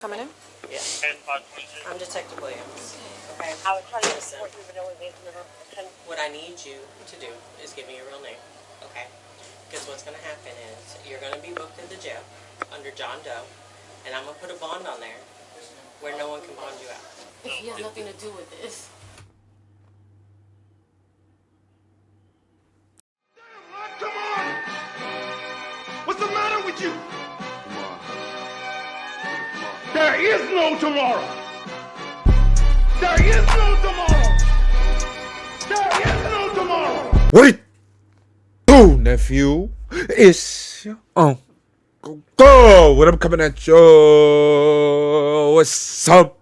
Coming in? Yeah. I'm Detective Williams. Okay. I was trying to Listen. support you, but no one made What I need you to do is give me your real name. Okay? Because what's going to happen is you're going to be booked at the jail under John Doe, and I'm going to put a bond on there where no one can bond you out. He has nothing to do with this. Come on! What's the matter with you? There is no tomorrow! There is no tomorrow! There is no tomorrow! What it do, nephew? It's your Uncle Go. What I'm coming at you. What's up?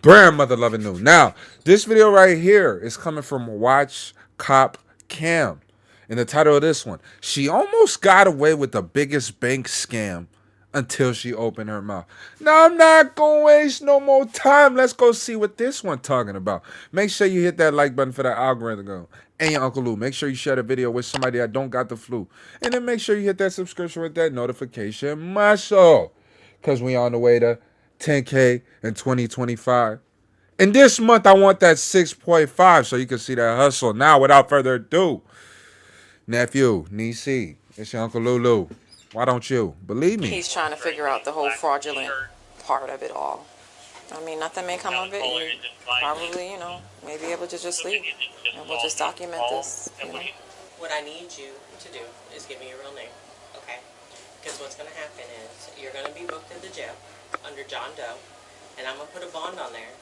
Grandmother loving new. Now, this video right here is coming from Watch Cop Cam. And the title of this one, she almost got away with the biggest bank scam until she opened her mouth. Now, I'm not going to waste no more time. Let's go see what this one talking about. Make sure you hit that like button for that algorithm. And your Uncle Lou, make sure you share the video with somebody that don't got the flu. And then make sure you hit that subscription with that notification muscle. Because we on the way to 10K in 2025. And this month, I want that 6.5 so you can see that hustle. Now, without further ado, nephew, niece, it's your Uncle Lulu. Why don't you? Believe me. He's trying to figure out the whole fraudulent part of it all. I mean, nothing may come of it. You probably, may be able to just leave. And we'll just document this, What I need you to do is give me your real name. Okay? Because what's going to happen is you're going to be booked at the jail under John Doe, and I'm going to put a bond on there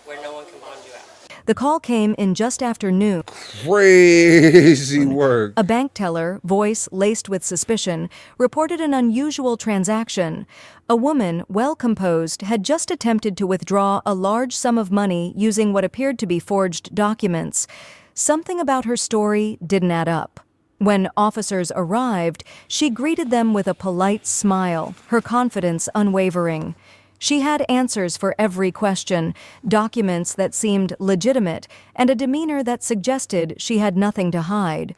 where no one can bond you out. The call came in just after noon. Crazy work. A bank teller, voice laced with suspicion, reported an unusual transaction. A woman, well composed, had just attempted to withdraw a large sum of money using what appeared to be forged documents. Something about her story didn't add up. When officers arrived, she greeted them with a polite smile, her confidence unwavering. She had answers for every question, documents that seemed legitimate, and a demeanor that suggested she had nothing to hide.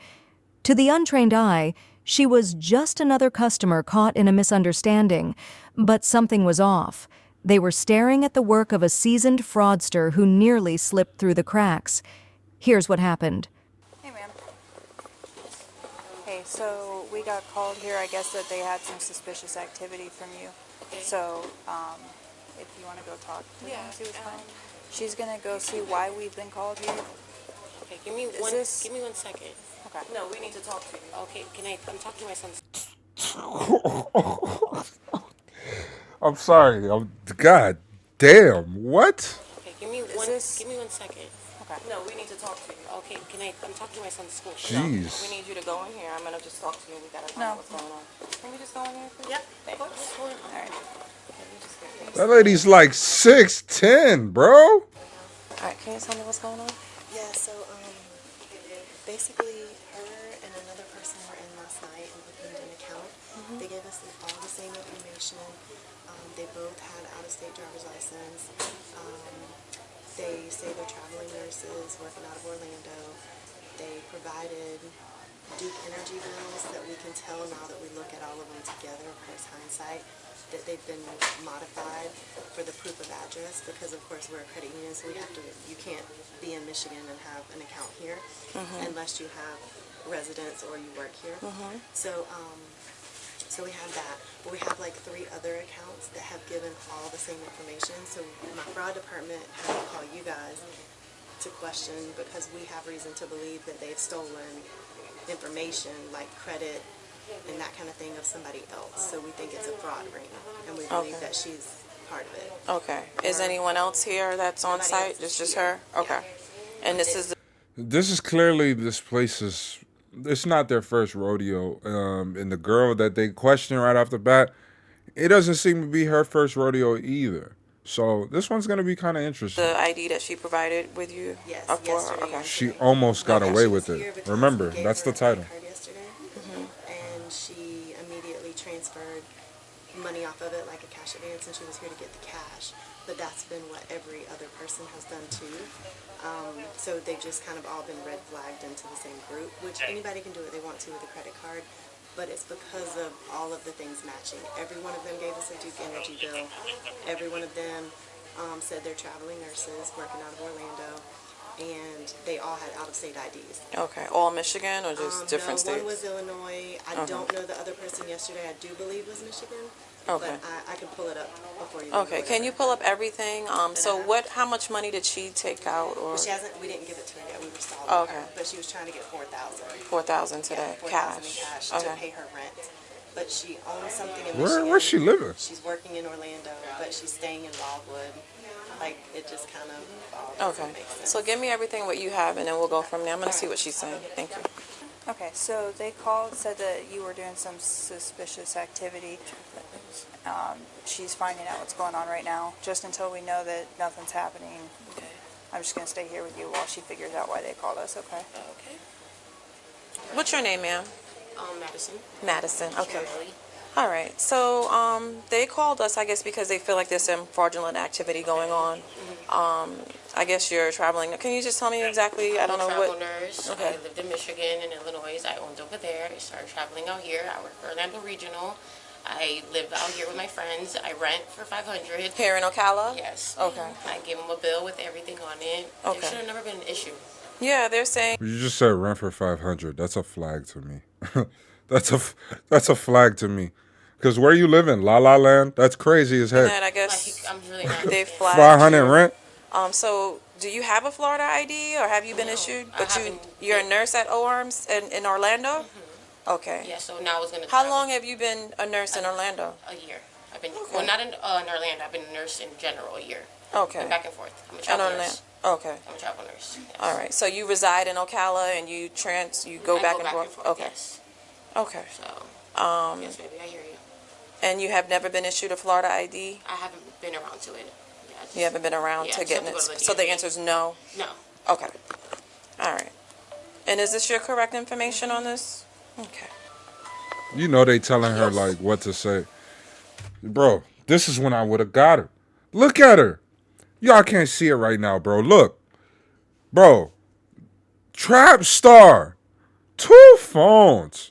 To the untrained eye, she was just another customer caught in a misunderstanding, but something was off. They were staring at the work of a seasoned fraudster who nearly slipped through the cracks. Here's what happened. Hey, ma'am. Hey, so we got called here, I guess, that they had some suspicious activity from you. Okay. So, if you want to go talk to them, see what's going on. She's going to go see why we've been called here. Okay, give me one second. Okay. No, we need to talk to you. Okay, I'm talking to my son. I'm sorry. God damn. What? Okay, give me one second. Okay. No, we need to talk to you. Okay, I'm talking to my son's school. Jeez. No, we need you to go in here. I'm gonna just talk to you. We gotta find out what's going on. Can we just go in here, please? Yep. Thanks. What's going on? All right. That lady's like 6'10", bro. All right, can you tell me what's going on? Yeah, so basically her and another person were in last night and opened an account. They gave us all the same information. They both had out-of-state driver's license. They say they're traveling nurses working out of Orlando. They provided Duke Energy bills that we can tell now that we look at all of them together, of course, hindsight, that they've been modified for the proof of address because, of course, we're a credit union, so you can't be in Michigan and have an account here unless you have residence or you work here. So we have that, but we have like 3 other accounts that have given all the same information. So my fraud department had to call you guys to question because we have reason to believe that they've stolen information like credit and that kind of thing of somebody else. So we think it's a fraud ring, and we believe that she's part of it. Okay. Is anyone else here that's on site? It's just her? Okay. And this is Clearly this place is. It's not their first rodeo. And the girl that they questioned right off the bat, it doesn't seem to be her first rodeo either. So this one's going to be kind of interesting. the ID that she provided with you? Yes, Okay. yesterday. She almost got away with it. Remember, that's the title. And she immediately transferred money off of it like a cash advance, and she was here to get the cash. But that's been what every other person has done too. So they've just kind of all been red flagged into the same group, which anybody can do what they want to with a credit card. but it's because of all of the things matching. Every one of them gave us a Duke Energy bill. Every one of them said they're traveling nurses working out of Orlando, and they all had out-of-state IDs. Okay, all Michigan or just different No, states? one was Illinois. I don't know the other person yesterday. I do believe was Michigan. Okay. But I can pull it up before you. Okay, can you pull up everything? So how much money did she take out? Or Well, she hasn't. We didn't give it to her yet. We were stalling Okay. her. But she was trying to get $4,000. 4,000 today, $4,000 in cash. cash to Okay. pay her rent. But she owns something in Where Michigan. where's she living? She's working in Orlando, but she's staying in Wildwood. Like, it just kind of all Okay. makes sense. So give me everything what you have, and then we'll go from there. I'm gonna see what she's saying. Thank you. Okay, so they called, said that you were doing some suspicious activity. She's finding out what's going on right now. Just until we know that nothing's happening, I'm just going to stay here with you while she figures out why they called us, okay? Okay. What's your name, ma'am? Madison. Madison. Okay. Shirley. All right. So they called us, I guess, because they feel like there's some fraudulent activity going on. I guess you're traveling. Can you just tell me exactly? I don't know I'm a what. travel nurse. Okay. I lived in Michigan and Illinois. I owned over there. I started traveling out here. I work for Orlando Regional. I live out here with my friends. I rent for $500. Here in Ocala? Yes. Okay. I give them a bill with everything on it. Okay. There should have never been an issue. Yeah, they're saying. You just said rent for 500. That's a flag to me. that's a flag to me. Because where you live in La La Land, that's crazy as heck. That I guess Like, I'm really not. they flagged 500 you. rent? So do you have a Florida ID or have you been issued? I But haven't you're a been. nurse at OARMS in Orlando? Okay. Yeah, so now I was going to How long have you been a nurse in Orlando? A year. I've been, Okay. well, not in Orlando. I've been a nurse in general a year. Okay. Been back and forth. I'm a In travel Orlando. nurse. Okay. I'm a travel nurse. Yes. All right. So you reside in Ocala and you go I back go and forth? Okay. Yes. Okay. So, yes, baby, I hear you. And you have never been issued a Florida ID? I haven't been around to it. Yeah, I just- You haven't been around Yeah, to just have getting to it. go to the So the DMV. answer is no? No. Okay. All right. And is this your correct information on this? Okay. You know they telling her, like, what to say. Bro, this is when I would have got her. Look at her. Y'all can't see it right now, bro. Look. Bro. Trap star. 2 phones.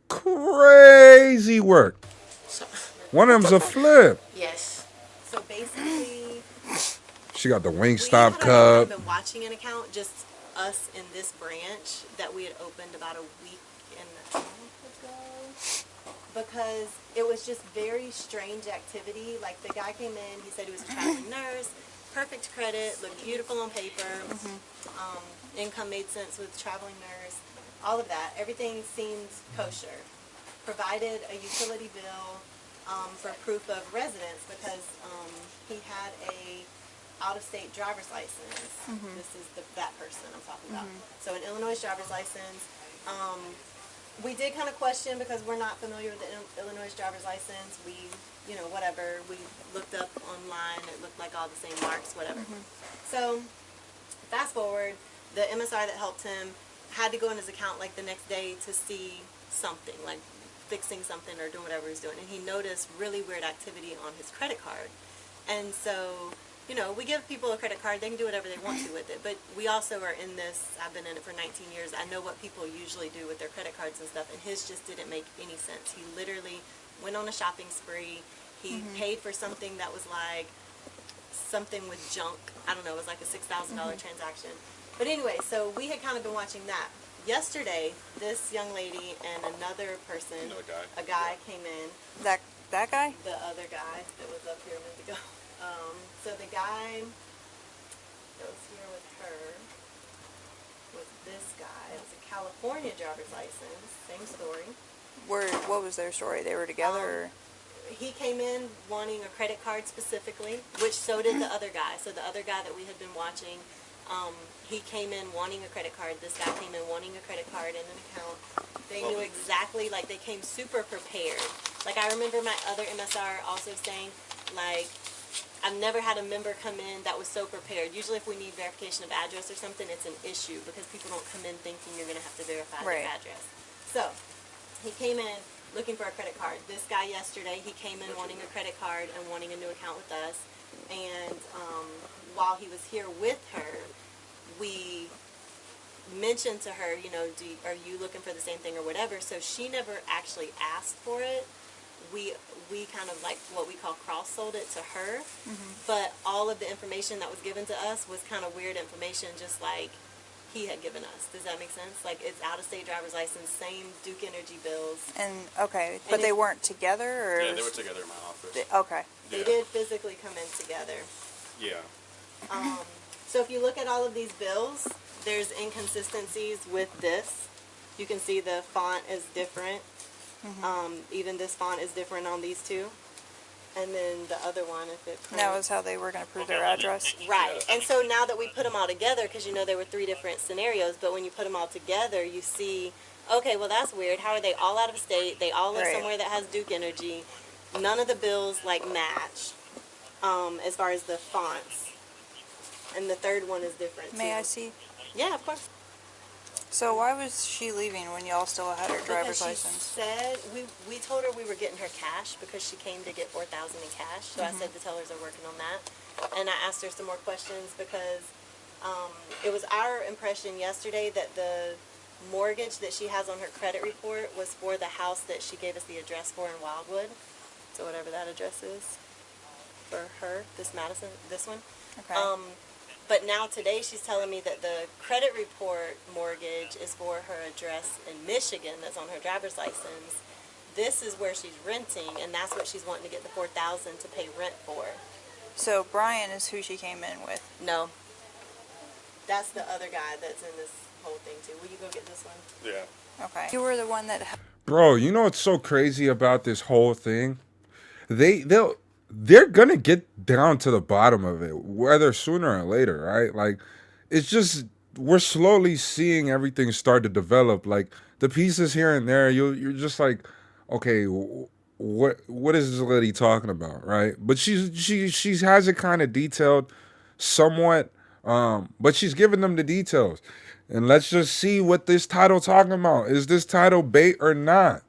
Crazy work. So, One of them's a flip. yes. So basically, She got the we Wingstop had cup. been watching an account, just us in this branch that we had opened about a week and a half ago, because it was just very strange activity. Like, the guy came in, he said he was a traveling nurse, perfect credit, looked beautiful on paper, income made sense with traveling nurse, all of that. Everything seemed kosher. Provided a utility bill for proof of residence because he had a out-of-state driver's license. This is that person I'm talking about. So an Illinois driver's license. We did kind of question because we're not familiar with the Illinois driver's license. We, whatever. We looked up online. It looked like all the same marks, whatever. So fast forward, the MSI that helped him had to go in his account like the next day to see something, like fixing something or doing whatever he's doing. And he noticed really weird activity on his credit card. And so, we give people a credit card, they can do whatever they want to with it. But we also are in this, I've been in it for 19 years. I know what people usually do with their credit cards and stuff, and his just didn't make any sense. He literally went on a shopping spree. He paid for something that was like something with junk. I don't know, it was like a $6,000 transaction. But anyway, so we had kind of been watching that. Yesterday, this young lady and another person, a guy came in. That guy? The other guy that was up here a minute ago. So the guy that was here with her was this guy. It was a California driver's license. Same story. What was their story? They were together? He came in wanting a credit card specifically, which so did the other guy. So the other guy that we had been watching, he came in wanting a credit card. This guy came in wanting a credit card and an account. They knew exactly, like, they came super prepared. Like, I remember my other MSR also saying, like, I've never had a member come in that was so prepared. Usually if we need verification of address or something, it's an issue because people don't come in thinking you're going to have to verify their address. So, he came in looking for a credit card. This guy yesterday, he came in wanting a credit card and wanting a new account with us. And while he was here with her, we mentioned to her, you know, are you looking for the same thing or whatever? So she never actually asked for it. We kind of like what we call cross-sold it to her, but all of the information that was given to us was kind of weird information, just like he had given us. Does that make sense? Like, it's out-of-state driver's license, same Duke Energy bills. And, okay, but they weren't together, or? Yeah, they were together in my office. Okay. They did physically come in together. Yeah. So if you look at all of these bills, there's inconsistencies with this. You can see the font is different. Even this font is different on these two. And then the other one, if it And that was how they were going to prove their address? Right. And so now that we put them all together, because you know there were 3 different scenarios, but when you put them all together, you see, okay, well that's weird. How are they all out of state? They all live Right. somewhere that has Duke Energy. None of the bills like match as far as the fonts. And the third one is different too. May I see? Yeah, of course. So why was she leaving when y'all still had her driver's Because she license? said, we told her we were getting her cash because she came to get $4,000 in cash. So I said the tellers are working on that. And I asked her some more questions because it was our impression yesterday that the mortgage that she has on her credit report was for the house that she gave us the address for in Wildwood. So whatever that address is for her, this Madison, this one. Okay. But now today she's telling me that the credit report mortgage is for her address in Michigan that's on her driver's license. This is where she's renting, and that's what she's wanting to get the $4,000 to pay rent for. So Brian is who she came in with? No. That's the other guy that's in this whole thing too. Will you go get this one? Yeah. Okay. You were the one that... Bro, you know what's so crazy about this whole thing? They're gonna get down to the bottom of it, whether sooner or later, right? Like, it's just, we're slowly seeing everything start to develop. Like, the pieces here and there, you're just like, okay, what is this lady talking about, right? But she has it kind of detailed, somewhat, but she's giving them the details. And let's just see what this title talking about. Is this title bait or not?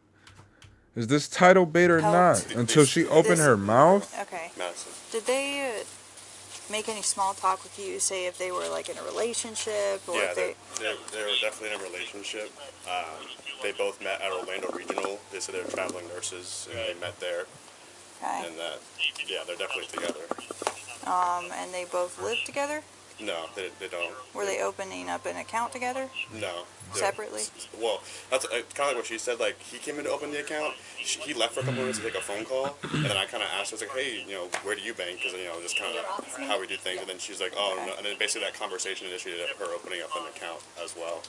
Is this title bait or not? Until she opened her mouth? Okay. Madison. Did they make any small talk with you, say if they were like in a relationship? Or Yeah, if they were definitely in a relationship. They both met at Orlando Regional. They said they were traveling nurses, and they met there. Okay. And yeah, they're definitely together. And they both live together? No, they don't. Were they opening up an account together? No. Separately? Well, that's kind of like what she said. Like, he came in to open the account. He left for a couple minutes to take a phone call, and then I kind of asked her, I was like, hey, you know, where do you bank? Because, you know, just kind of how we do things. And then she's like, oh, no. And then basically that conversation initiated her opening up an account as well.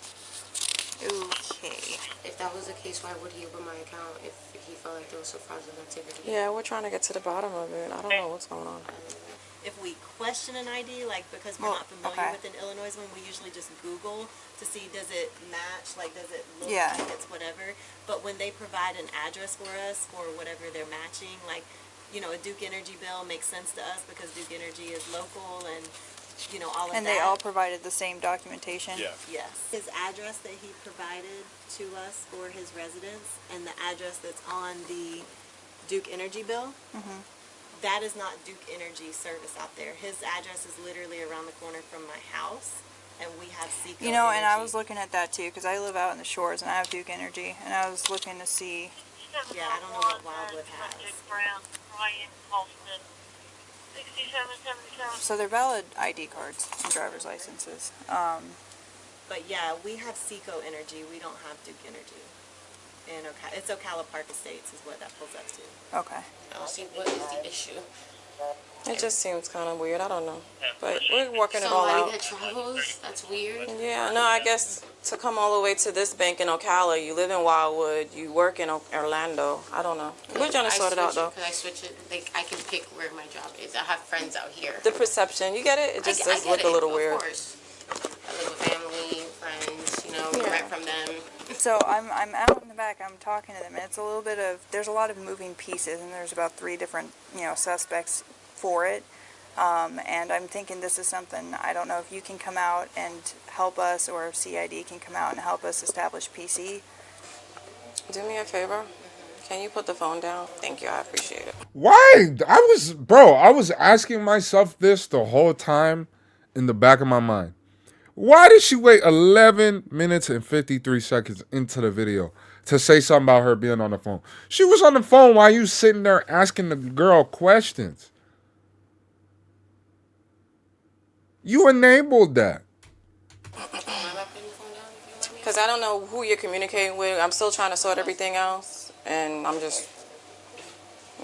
Okay. If that was the case, why would he open my account if he felt like there was some fraudulent activity? Yeah, we're trying to get to the bottom of it. I don't know what's going on. If we question an ID, like because we're Well, not familiar okay. with an Illinois one, we usually just Google to see does it match, like does it look Yeah. like it's whatever. But when they provide an address for us for whatever they're matching, like, you know, a Duke Energy bill makes sense to us because Duke Energy is local and, you know, all of And that. they all provided the same documentation? Yeah. Yes. His address that he provided to us for his residence and the address that's on the Duke Energy bill, that is not Duke Energy service out there. His address is literally around the corner from my house, and we have Seco You know, and I Energy. was looking at that too, because I live out in the shores and I have Duke Energy, and I was looking to see. Yeah, I don't know what Wildwood has. So they're valid ID cards and driver's licenses. But yeah, we have Seco Energy. We don't have Duke Energy. And it's Ocala Park Estates is what that pulls up to. Okay. I don't see what is the issue. It just seems kind of weird. I don't know. But we're working it all Somebody out. that travels, that's weird. Yeah, no, I guess to come all the way to this bank in Ocala, you live in Wildwood, you work in Orlando. I don't know. We're trying to sort it out, though. Because I switch it, like, I can pick where my job is. I have friends out here. The perception, you get it? It just I does get look a little of weird. course. I live with family, friends, you know, Yeah. rent from them. So I'm out in the back, I'm talking to them, and it's a little bit of, there's a lot of moving pieces, and there's about 3 different, you know, suspects for it. And I'm thinking this is something, I don't know if you can come out and help us, or if CID can come out and help us establish PC. Do me a favor. Can you put the phone down? Thank you. I appreciate it. Why? I was asking myself this the whole time in the back of my mind. Why did she wait 11 minutes and 53 seconds into the video to say something about her being on the phone? She was on the phone while you sitting there asking the girl questions. You enabled that. Because I don't know who you're communicating with. I'm still trying to sort everything else. And I'm just,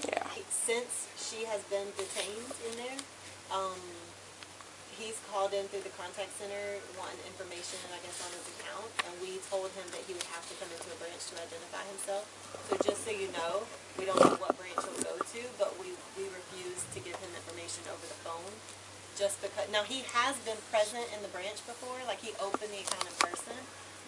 yeah. Since she has been detained in there, he's called in through the contact center wanting information, I guess, on his account, and we told him that he would have to come into a branch to identify himself. So just so you know, we don't know what branch he'll go to, but we refuse to give him information over the phone. Just because, now he has been present in the branch before, like he opened the account in person,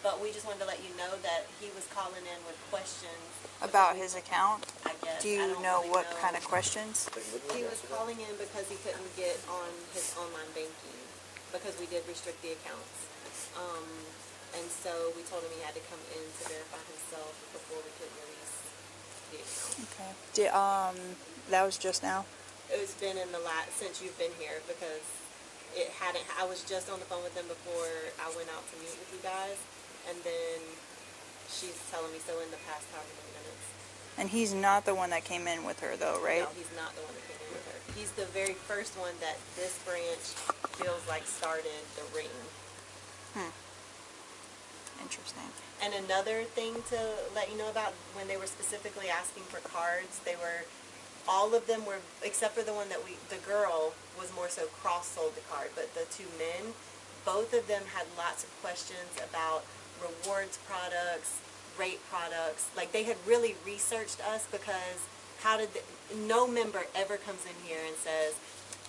but we just wanted to let you know that he was calling in with questions. About his account? I guess. Do you know what kind of questions? He was calling in because he couldn't get on his online banking because we did restrict the accounts. And so we told him he had to come in to verify himself before we could release the account. Okay. That was just now? It's been in the since you've been here because it hadn't, I was just on the phone with him before I went out to meet with you guys, and then she's telling me so in the past however many minutes. And he's not the one that came in with her though, right? No, he's not the one that came in with her. He's the very first one that this branch feels like started the ring. Interesting. And another thing to let you know about, when they were specifically asking for cards, all of them were, except for the one that the girl was more so cross-sold the card, but the two men, both of them had lots of questions about rewards products, rate products. Like they had really researched us because no member ever comes in here and says,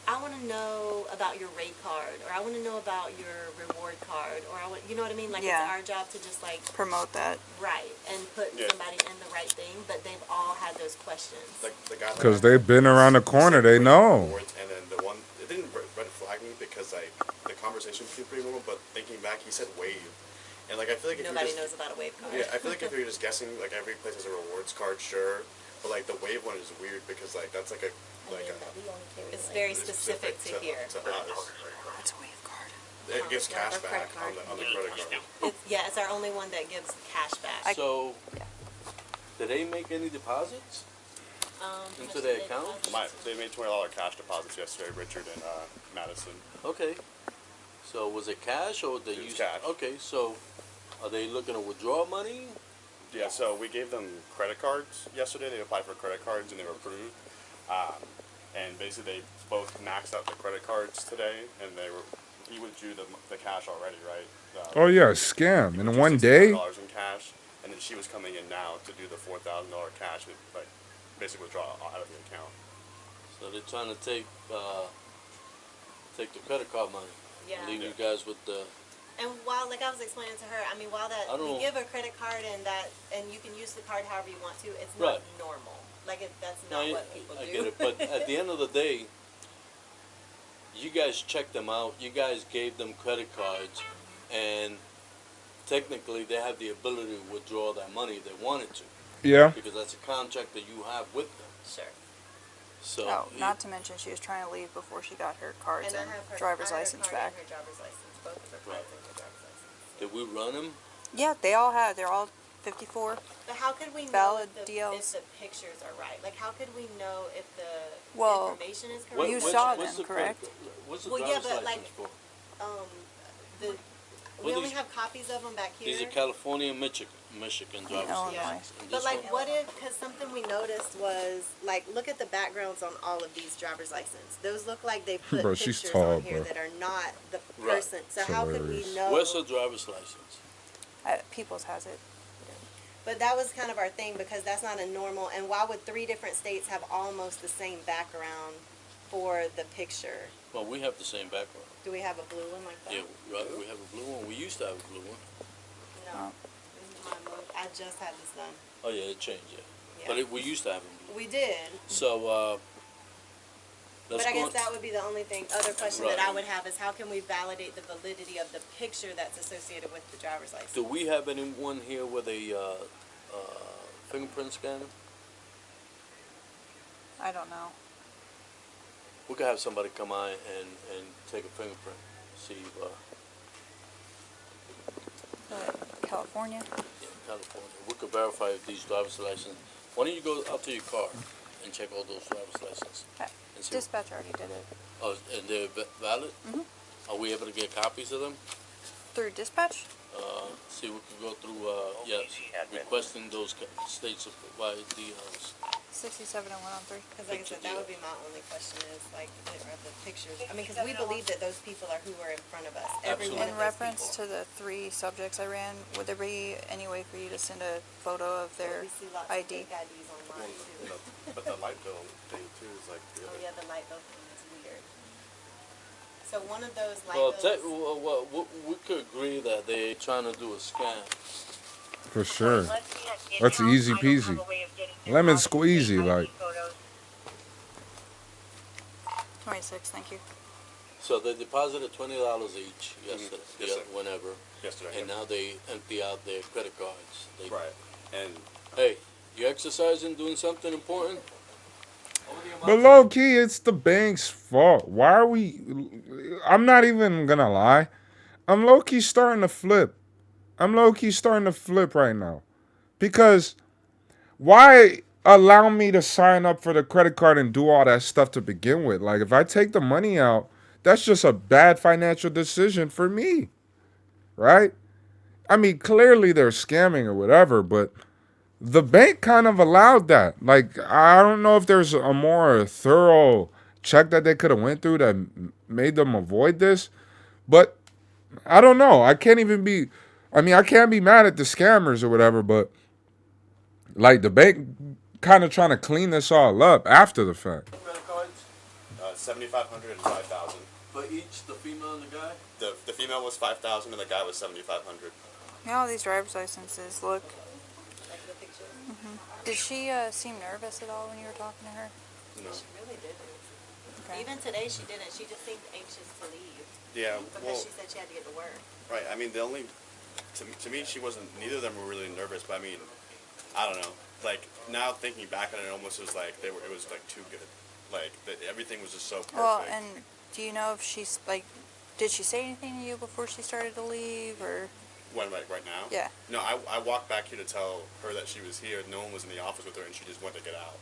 I want to know about your rate card, or I want to know about your reward card, or you know what I mean? Like it's our job to just like promote that. Right, and put somebody in the right thing, but they've all had those questions. Because they've been around the corner, they know. And then the one, it didn't red flag me because like the conversation seemed pretty normal, but thinking back, he said wave. And like I feel like if nobody knows about a wave card. Yeah, I feel like if you're just guessing, like every place has a rewards card, sure. But like the wave one is weird because like that's like it's very specific to here. To us. What's a wave card? It gives cash back on the credit card. It's our only one that gives cash back. So, did they make any deposits into their account? They made $20 cash deposits yesterday, Richard and Madison. Okay. So was it cash or they used cash? Okay, so are they looking to withdraw money? Yeah, so we gave them credit cards yesterday. They applied for credit cards and they were approved. And basically they both maxed out the credit cards today, and he withdrew the cash already, right? Oh yeah, scam in one day. $60 in cash, and then she was coming in now to do the $4,000 cash, like basically withdraw out of the account. So they're trying to take the credit card money. Yeah. Leave you guys with the. And while, like I was explaining to her, I mean, while that we give a credit card and you can use the card however you want to, it's not normal. Like that's not what people do. I get it, but at the end of the day, you guys checked them out. You guys gave them credit cards, and technically they have the ability to withdraw that money if they wanted to. Yeah. Because that's a contract that you have with them. Sure. So. Not to mention she was trying to leave before she got her cards and driver's license back. Her driver's license, both of her cards and her driver's license. Did we run them? Yeah, they're all 54. But how could we know valid if DLs. the pictures are right? Like, how could we know if the Well, information is correct? you saw them, correct? What's the Well, driver's yeah, but license like, for? we only have copies of them back here. These are California and Michigan driver's Illinois. licenses. And But this like, one? what if? Because something we noticed was like, look at the backgrounds on all of these driver's license. Those look like they put Bro, she's pictures tall, on here bro. that are not the Right. person. So how could we Hilarious. know? Where's the driver's license? People's has it. But that was kind of our thing because that's not a normal. And why would 3 different states have almost the same background for the picture? Well, we have the same background. Do we have a blue one like that? Yeah, right. We have a blue one. We used to have a blue one. No. This is my blue. I just had this done. Oh yeah, it changed. Yeah, Yeah. but we used to have a blue. We did. So let's But I go guess that would be the only other question Right. that I would have is how can we validate the validity of the picture that's associated with the driver's license? Do we have anyone here with a fingerprint scanner? I don't know. We could have somebody come by and take a fingerprint. See if California. Yeah, California. We could verify these driver's license. Why don't you go out to your car and check all those driver's licenses? And see. Dispatch already did it. Oh, and they're valid? Mhm. Are we able to get copies of them? Through dispatch? See, we could go through, yes, requesting those states by DLs. 67 and 103. Because like I said, that would be my only question is like the pictures. I mean, because we believe that those people are who were in front of us. Every one In of those reference people. to the 3 subjects I ran, would there be any way for you to send a photo of their We see lots ID? of fake IDs online too. But the light bill thing too is like the Oh other. yeah, the light bill thing is weird. So one of those light Well, bills. we could agree that they're trying to do a scam. For sure. That's easy peasy. Lemon squeezy, like. 26, thank you. So they deposited $20 each yesterday, Yes, sir. whenever, Yesterday. and now they empty out their credit cards. They, Right. And Hey, you exercising, doing something important? But low key, it's the bank's fault. Why are we? I'm not even gonna lie. I'm low key starting to flip. I'm low key starting to flip right now. Because why allow me to sign up for the credit card and do all that stuff to begin with? Like, if I take the money out, that's just a bad financial decision for me. Right? I mean, clearly they're scamming or whatever, but the bank kind of allowed that. Like, I don't know if there's a more thorough check that they could have went through that made them avoid this, but I don't know. I can't be mad at the scammers or whatever, but like the bank kind of trying to clean this all up after the fact. Credit cards? 7,500 and 5,000. For each, the female and the guy? The female was 5,000 and the guy was 7,500. Yeah, all these driver's licenses look. Like the picture. Did she seem nervous at all when you were talking to her? No. She really didn't. Okay. Even today she didn't. She just seemed anxious to leave. Yeah. Because Well, she said she had to get to work. right. I mean, the only to me she wasn't. Neither of them were really nervous. But I mean, I don't know. Like now thinking back on it, almost was like they were. It was like too good. Like everything was just so perfect. Well, and do you know if she's like, did she say anything to you before she started to leave, or? When, like right now? Yeah. No, I walked back here to tell her that she was here. No one was in the office with her, and she just went to get out.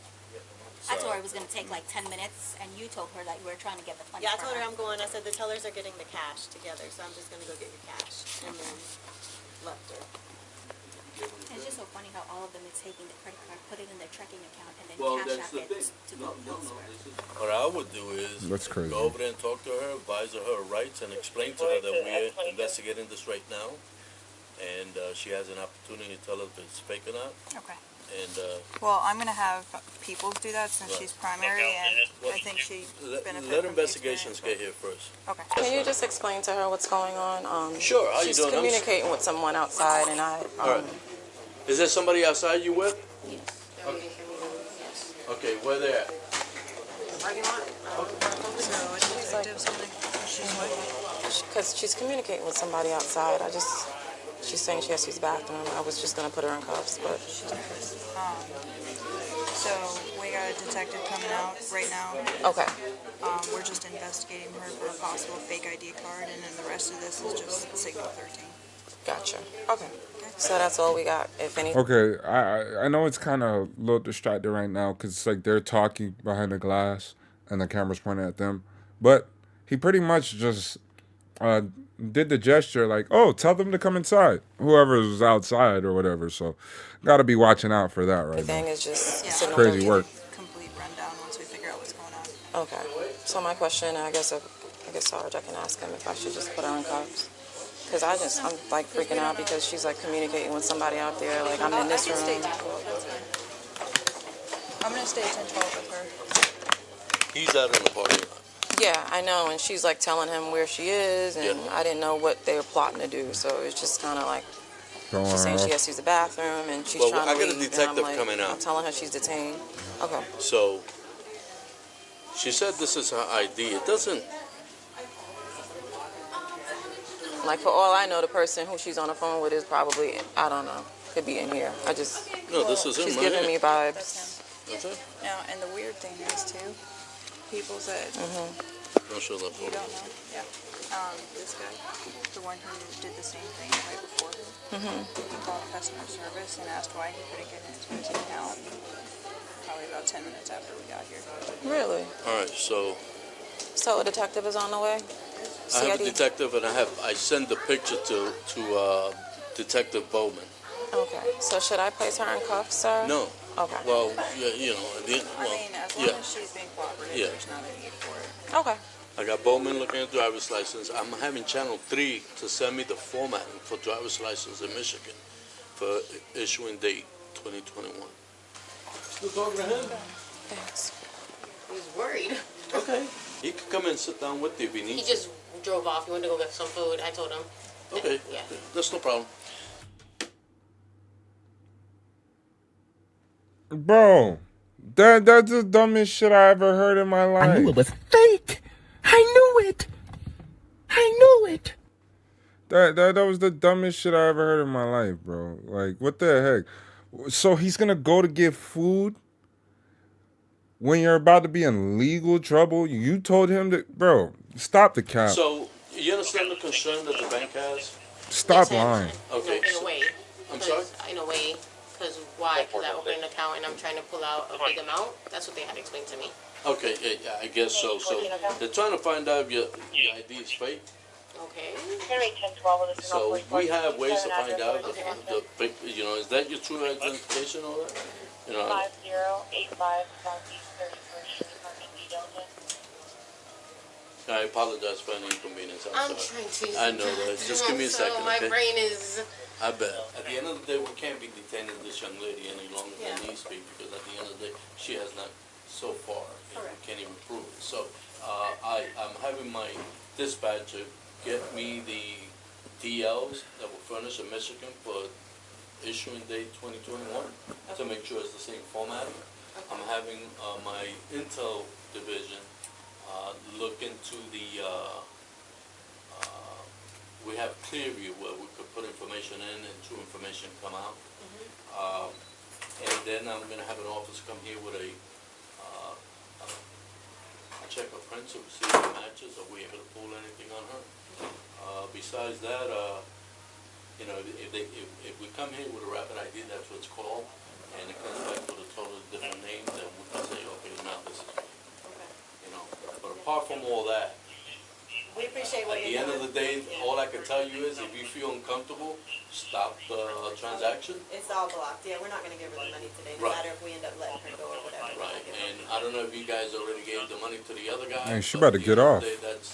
I told her it was going to take like 10 minutes, and you told her that you were trying to get the funds. Yeah, I for told her I'm going. I said the tellers are getting the cash together, so I'm just going to go get your cash. And then left her. It's just so funny how all of them is taking the credit card, put it in their checking account, and then Well, cash that's out the it thing. to go elsewhere. What I would do is That's crazy. go over there and talk to her, advise her her rights, and explain to her that we're investigating this right now, and she has an opportunity to tell us if it's fake or not. Okay. And Well, I'm gonna have Peoples do that since Right. she's primary, and I think she benefits let from investigations the get here first. Okay. Can you just explain to her what's going on? Sure, how you She's doing? I'm communicating with someone outside, and I. All right. Is there somebody outside you with? Yes. Okay, where they at? Because she's communicating with somebody outside. She's saying she has to use the bathroom. I was just gonna put her in cuffs, but. So we got a detective coming out right now. Okay. We're just investigating her for a possible fake ID card, and then the rest of this is just Signal 13. Gotcha. Okay. So that's all we got, if anything. Okay, I know it's kind of a little distracted right now because it's like they're talking behind the glass and the camera's pointing at them. But he pretty much just did the gesture like, oh, tell them to come inside. Whoever's outside or whatever. So got to be watching out for that right Everything now. is just Yeah, Signal Crazy 13. work. Complete rundown once we figure out what's going on. Okay. So my question, I guess Sarge, I can ask him if I should just put her in cuffs. Because I'm like freaking out because she's like communicating with somebody out there. Like I'm in this room. I'm gonna stay 10-12 with her. He's out in the parking lot. Yeah, I know. And she's like telling him where she is, and Yeah. I didn't know what they were plotting to do. So it's just kind of like Going she's saying off. she has to use the bathroom, and she's Well, trying I to got a leave. detective and I'm like, coming out. I'm telling her she's detained. Okay. So she said this is her ID. It doesn't. Like for all I know, the person who she's on the phone with is probably, I don't know, could be in here. No, this is him. She's right giving here. me vibes. That's it. Now, and the weird thing is too, people that Don't show that you photo. don't know? Yeah. This guy, the one who did the same thing right before him, he called customer service and asked why he couldn't get into his account. Probably about 10 minutes after we got here. Really? All right, so So a detective is on the way? I have a CID? detective, and I send the picture to Detective Bowman. Okay. So should I place her in cuffs, sir? No. Okay. Well, yeah, you know, I mean, as long as she's being cooperative, Yeah. there's not a need for it. Okay. I got Bowman looking at driver's license. I'm having Channel 3 to send me the formatting for driver's license in Michigan for issuing date 2021. Still talking to him? Thanks. He's worried. Okay. He could come and sit down with you if he He needs just drove off. He wanted to go get some food. I told him. to. Okay. Yeah. That's no problem. Bro, that's the dumbest shit I ever heard in my life. I knew it was fake. I knew it. I knew it. That was the dumbest shit I ever heard in my life, bro. Like, what the heck? So he's gonna go to get food when you're about to be in legal trouble? You told him that, bro, stop the cap. So, you understand the concern that the bank has? Stop Yes, I lying. Okay. In a way. I'm sorry? In a way. Because why? Because I opened an account and I'm trying to pull out a big amount. That's what they had explained to me. Okay, yeah, I guess so. So, they're trying to find out if your ID is fake. Okay. So, we have ways to find out the big, you know, is that your true identification or that? You know, 5085 Southeast 31st Street, Delta. I apologize for any inconvenience. I'm sorry. trying to. I know that. Just give me a second, My okay? brain is. I bet. At the end of the day, we can't be detaining this young lady any longer than needs to be, because at the end of the day, she has not so far, and we can't even prove it. So, I'm having my dispatcher get me the DLs that were furnished in Michigan for issuing date 2021 to make sure it's the same format. I'm having my Intel division look into the, we have Clearview where we could put information in and true information come out. And then I'm gonna have an officer come here with a check of prints to see if it matches, are we able to pull anything on her? Besides that, you know, if we come here with a rapid ID, that's what it's called, and it comes back with a totally different name, then we can say, okay, now this is, you know. But apart from all that, We appreciate what at the you're end of doing. the day, all I can tell you is if you feel uncomfortable, stop the transaction. It's all blocked. Yeah, we're not gonna give her the money today, no Right. matter if we end up letting her go or whatever. We're not Right, giving her and I don't know if you guys already gave the money to the other guy. Man, she but about to at the get end of off. the day, that's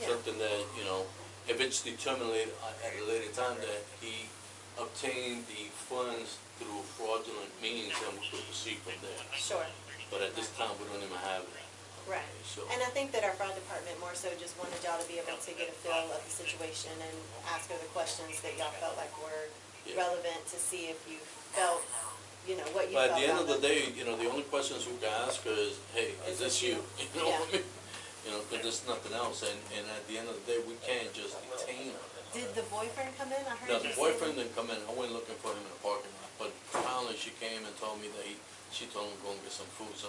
something that, you know, if it's determined at a later time that he obtained the funds through fraudulent means, then we could proceed from there. Sure. But at this time, we don't even have it. Right. So, And I think that our fraud department more so just wanted y'all to be able to get a feel of the situation and ask her the questions that y'all felt like were Yeah. relevant to see if you felt, you know, what you but felt. at the end of the about day, you know, the only questions we can ask her is, hey, is this you? You know what I mean? You know, because there's nothing else, and at the end of the day, we can't just detain her. Did the boyfriend come in? I heard No, you the say boyfriend didn't come in. I went looking for him in the parking lot, but finally she came and told me that she told him to go and get some food. So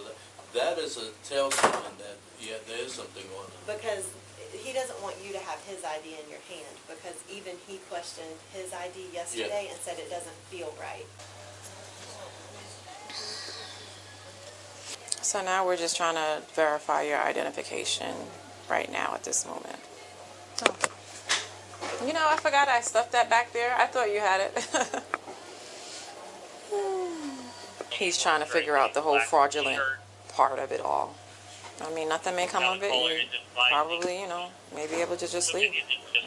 that is a telltale that, yeah, there is something going on. Because he doesn't want you to have his ID in your hand, because even he questioned his ID yesterday and said it doesn't feel right. So now we're just trying to verify your identification right now at this moment. Oh. You know, I forgot I stuffed that back there. I thought you had it. He's trying to figure out the whole fraudulent part of it all. I mean, nothing may come of it. You probably, you know, may be able to just leave.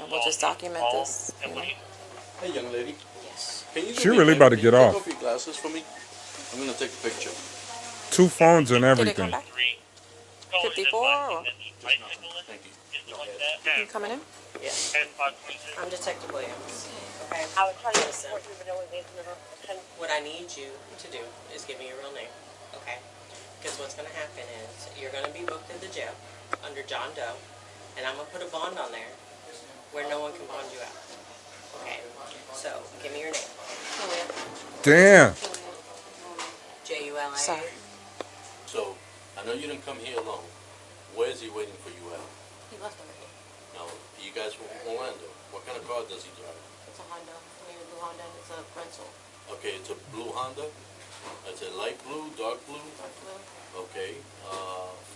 And we'll just document this, you know. Hey, young lady. Yes. Can you do She me a really favor? about to Can you get take off. off your glasses for me? I'm going to take a picture. 2 phones and Did it come everything. back? 54 or? Thank you. You coming in? Yeah. I'm Detective Williams. Okay? I was trying to Listen, report you, but no one gave me the 10. what I need you to do is give me your real name. Okay? Because what's going to happen is you're going to be booked in the jail under John Doe, and I'm going to put a bond on there where no one can bond you out. Okay? So, give me your name. Damn. J-U-L-I-A. Sorry. So, I know you didn't come here alone. Where's he waiting for you at? He left already. Now, you guys from Orlando. What kind of car does he drive? It's a Honda. Maybe a blue Honda. It's a rental. Okay, it's a blue Honda. It's a light blue, dark blue. Dark blue. Okay.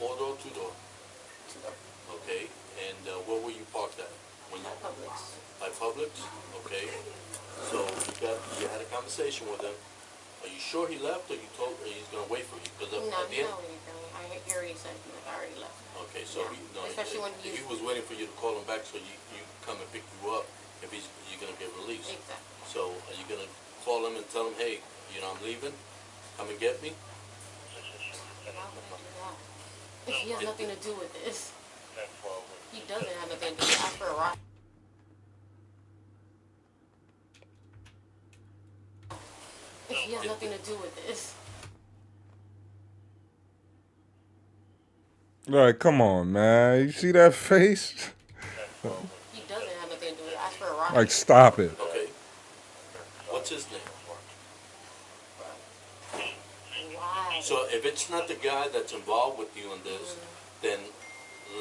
4-door, 2-door. 2-door. Okay. And where were you parked at? When you, Publix. by Publix? Okay. So you had a conversation with him. Are you sure he left, or you told he's gonna wait for you? Because No, at the he's end. not waiting for me. He already said I already left. Okay, so Yeah. Especially when he was waiting for you to call him back so you come and pick you up if you're gonna get released. Exactly. So are you gonna call him and tell him, hey, I'm leaving, come and get me? Why would I do that? He has nothing to do with this. He doesn't have nothing to do with it. Ask for a ride. He has nothing to do with this. Like, come on, man. You see that face? He doesn't have nothing to do with it. Ask for a ride. Like, stop it. Okay. What's his name? Why? So if it's not the guy that's involved with you in this, then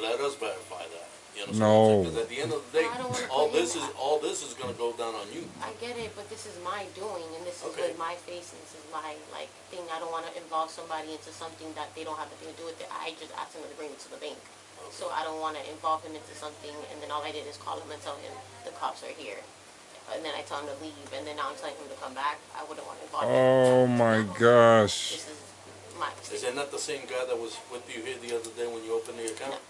let us verify that. You know what I'm No. saying? Because at the end of the day, I don't wanna all put this is gonna go down on you. I get it, but this is my doing, and this is Okay. with my face, and this is my thing. I don't want to involve somebody into something that they don't have nothing to do with it. I just asked him to bring it to the bank, so I don't want to involve him into something. And then all I did is call him and tell him the cops are here, and then I tell him to leave, and then now I'm telling him to come back. I wouldn't want to involve him. Oh my gosh. This is my Is mistake. that not the same guy that was with you here the other day when you opened the account?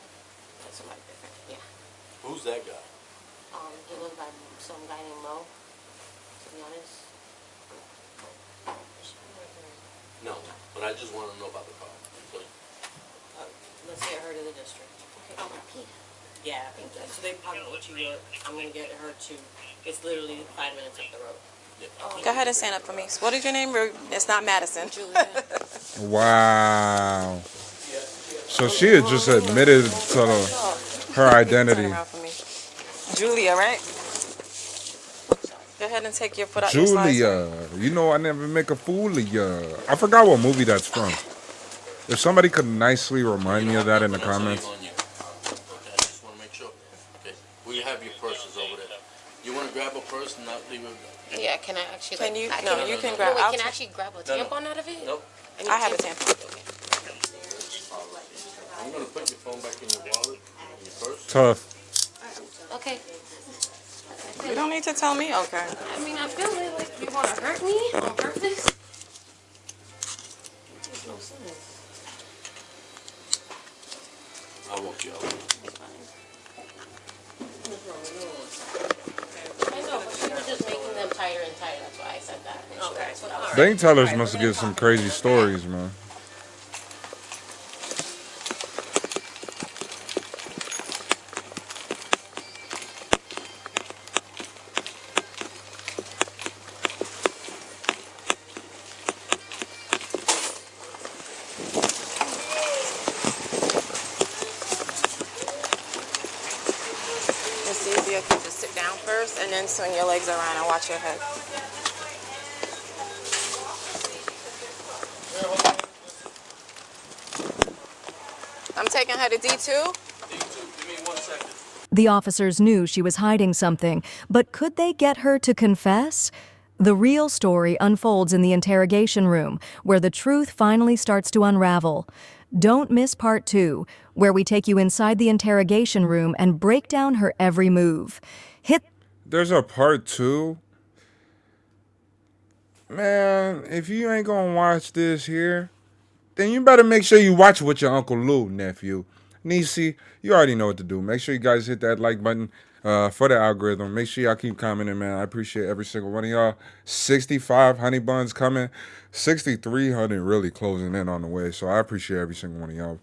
That's somebody different. Yeah. Who's that guy? He goes by some guy named Mo. To be honest. No, but I just want to know about the car. So, Let's get her to the district. Okay. Oh my pee. Yeah, I think so they probably let you up. I'm gonna get her to, it's literally 5 minutes up the road. Go ahead and stand up for me. What is your name? It's not Madison. Julia. Wow. So she had just admitted to her identity. Turn around for me. Julia, right? Go ahead and take your foot out your slides. Julia. You know I never make a fool of ya. I forgot what movie that's from. If somebody could nicely remind me of that in the comments. Okay, I just want to make sure. Okay, we have your purses over there. You want to grab a purse and not leave it? Yeah, can I actually? Can you? I No, you can grab. No, wait, I'll can I take- actually grab a No, no. tampon out of it? Nope. I have a tampon. I'm going to put your phone back in your wallet, in your purse. Tough. Okay. You don't need to tell me. Okay. I mean, I feel it. Like you want to hurt me on purpose. Makes no sense. I'll walk you out. I know, but she was just making them tighter and tighter. That's why I said that. Okay. That's what I was Bank tellers must give some crazy stories, man. It's easier if you just sit down first and then swing your legs around and watch your head. I'm taking her to D2. D2, give me 1 second. The officers knew she was hiding something, but could they get her to confess? The real story unfolds in the interrogation room, where the truth finally starts to unravel. Don't miss part 2, where we take you inside the interrogation room and break down her every move. Hit There's a part 2. Man, if you ain't gonna watch this here, then you better make sure you watch it with your Uncle Lou, nephew. Niecy, you already know what to do. Make sure you guys hit that like button for the algorithm. Make sure y'all keep commenting, man. I appreciate every single one of y'all. 65 honey buns coming. 6,300 really closing in on the way. So I appreciate every single one of y'all.